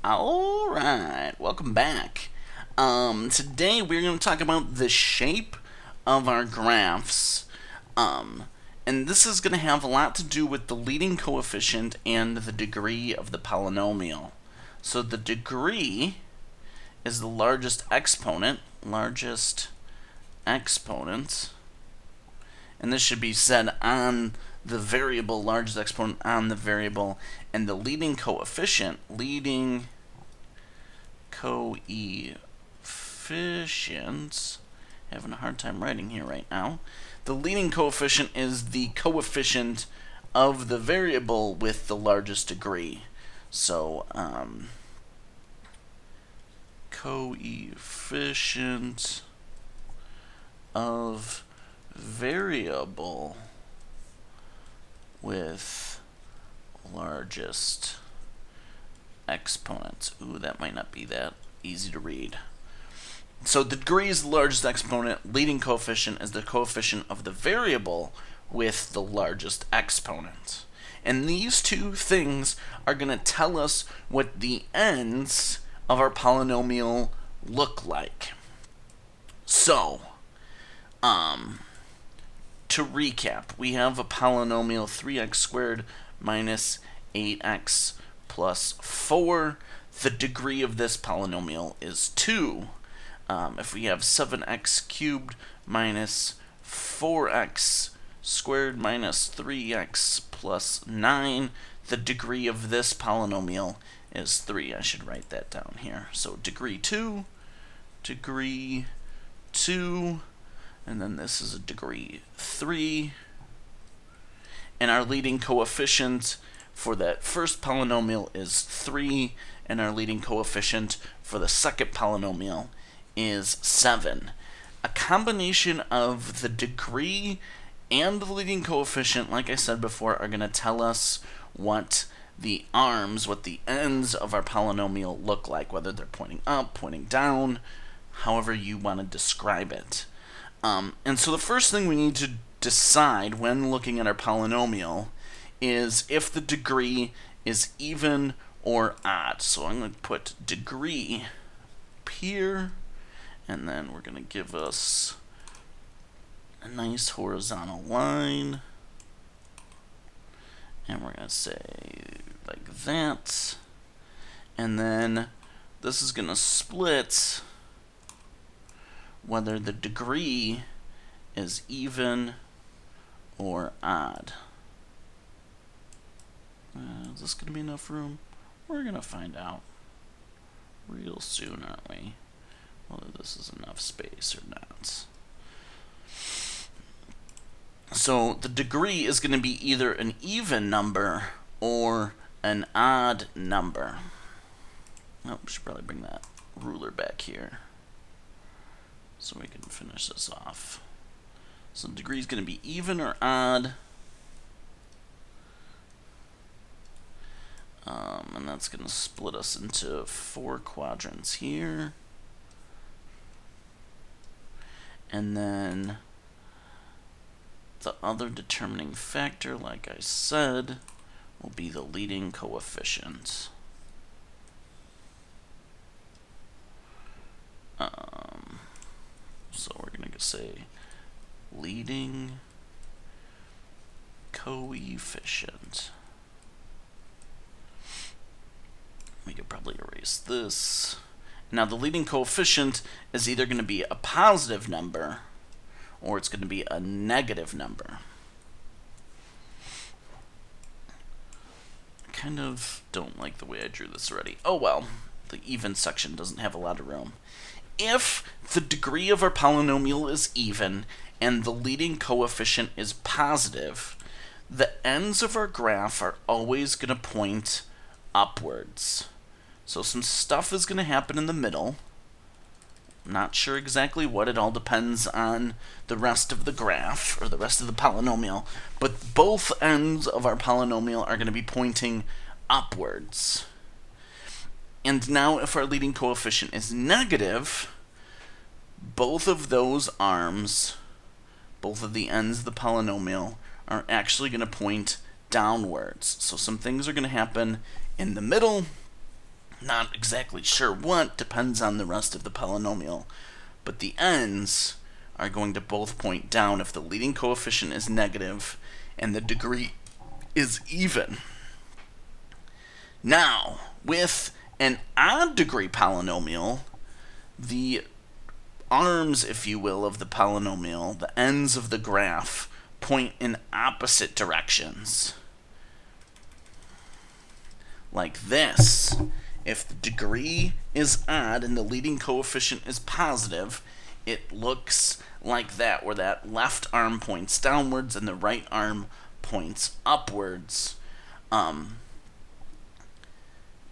Alright, welcome back. Today we're going to talk about the shape of our graphs. And this is going to have a lot to do with the leading coefficient and the degree of the polynomial. So the degree is the largest exponent, and this should be said on the variable, largest exponent on the variable, and the leading coefficient, having a hard time writing here right now. The leading coefficient is the coefficient of the variable with the largest degree. So, coefficient of variable with largest exponent. Ooh, that might not be that easy to read. So the degree is the largest exponent. Leading coefficient is the coefficient of the variable with the largest exponent. And these two things are going to tell us what the ends of our polynomial look like. So, to recap, we have a polynomial 3x squared minus 8x plus 4. The degree of this polynomial is 2. If we have 7x cubed minus 4x squared minus 3x plus 9, the degree of this polynomial is 3. I should write that down here. So degree 2, and then this is a degree 3. And our leading coefficient for that first polynomial is 3, and our leading coefficient for the second polynomial is 7. A combination of the degree and the leading coefficient, like I said before, are going to tell us what the arms, what the ends of our polynomial look like, whether they're pointing up, pointing down, however you want to describe it. And so the first thing we need to decide when looking at our polynomial is if the degree is even or odd. So I'm going to put degree up here, and then we're going to give us a nice horizontal line, and we're going to say like that, and then this is going to split whether the degree is even or odd. Is this going to be enough room? We're going to find out real soon, aren't we? Whether this is enough space or not. So the degree is going to be either an even number or an odd number. Oh, we should probably bring that ruler back here so we can finish this off. So the degree is going to be even or odd. And that's going to split us into 4 quadrants here. And then the other determining factor, like I said, will be the leading coefficient. So we're going to say leading coefficient. We could probably erase this. Now the leading coefficient is either going to be a positive number or it's going to be a negative number. I kind of don't like the way I drew this already. Oh well, the even section doesn't have a lot of room. If the degree of our polynomial is even and the leading coefficient is positive, the ends of our graph are always going to point upwards. So some stuff is going to happen in the middle. Not sure exactly what. It all depends on the rest of the graph or the rest of the polynomial. But both ends of our polynomial are going to be pointing upwards. And now if our leading coefficient is negative, both of those arms, both of the ends of the polynomial, are actually going to point downwards. So some things are going to happen in the middle, Not exactly sure what, depends on the rest of the polynomial. But the ends are going to both point down if the leading coefficient is negative and the degree is even. Now, with an odd degree polynomial, the arms, if you will, of the polynomial, the ends of the graph, point in opposite directions. Like this. If the degree is odd and the leading coefficient is positive, it looks like that, where that left arm points downwards and the right arm points upwards.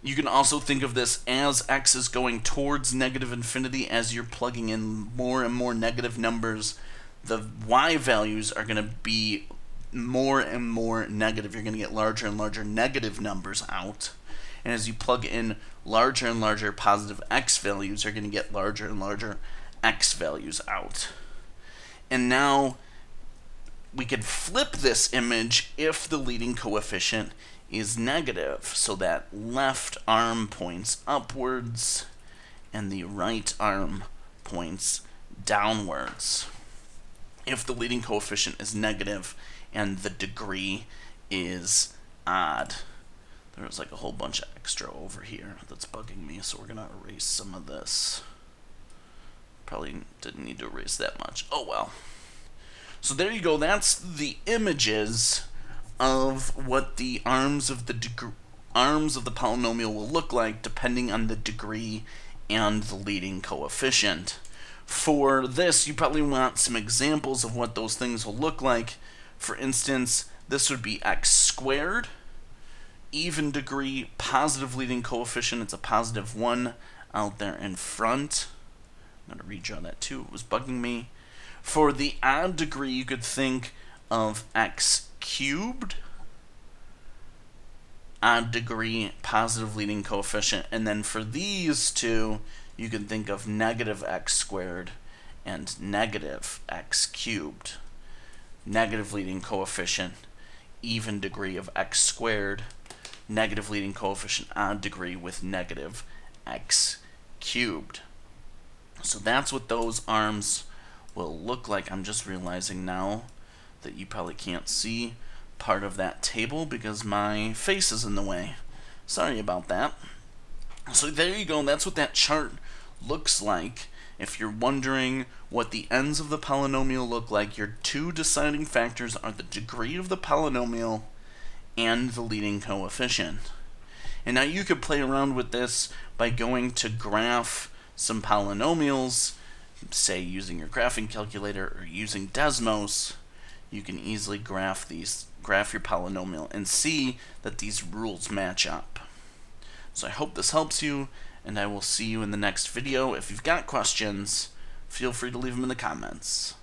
You can also think of this as x is going towards negative infinity. As you're plugging in more and more negative numbers, the y values are going to be more and more negative. You're going to get larger and larger negative numbers out. And as you plug in larger and larger positive x values, you're going to get larger and larger x values out. And now we could flip this image if the leading coefficient is negative, so that left arm points upwards and the right arm points downwards. If the leading coefficient is negative and the degree is odd. There's like a whole bunch of extra over here that's bugging me, so we're gonna erase some of this. Probably didn't need to erase that much. Oh well. So there you go. That's the images of what the arms of the polynomial will look like depending on the degree and the leading coefficient. For this, you probably want some examples of what those things will look like. For instance, this would be x squared, even degree, positive leading coefficient. It's a positive 1 out there in front. I'm going to redraw that too. It was bugging me. For the odd degree, you could think of x cubed, odd degree, positive leading coefficient. And then for these two, you can think of negative x squared and negative x cubed. Negative leading coefficient, even degree of x squared, negative leading coefficient, odd degree with negative x cubed. So that's what those arms will look like. I'm just realizing now that you probably can't see part of that table because my face is in the way. Sorry about that. So there you go. That's what that chart looks like. If you're wondering what the ends of the polynomial look like, your two deciding factors are the degree of the polynomial and the leading coefficient. And now you could play around with this by going to graph some polynomials, say using your graphing calculator or using Desmos. You can easily graph your polynomial and see that these rules match up. So I hope this helps you, and I will see you in the next video. If you've got questions, feel free to leave them in the comments.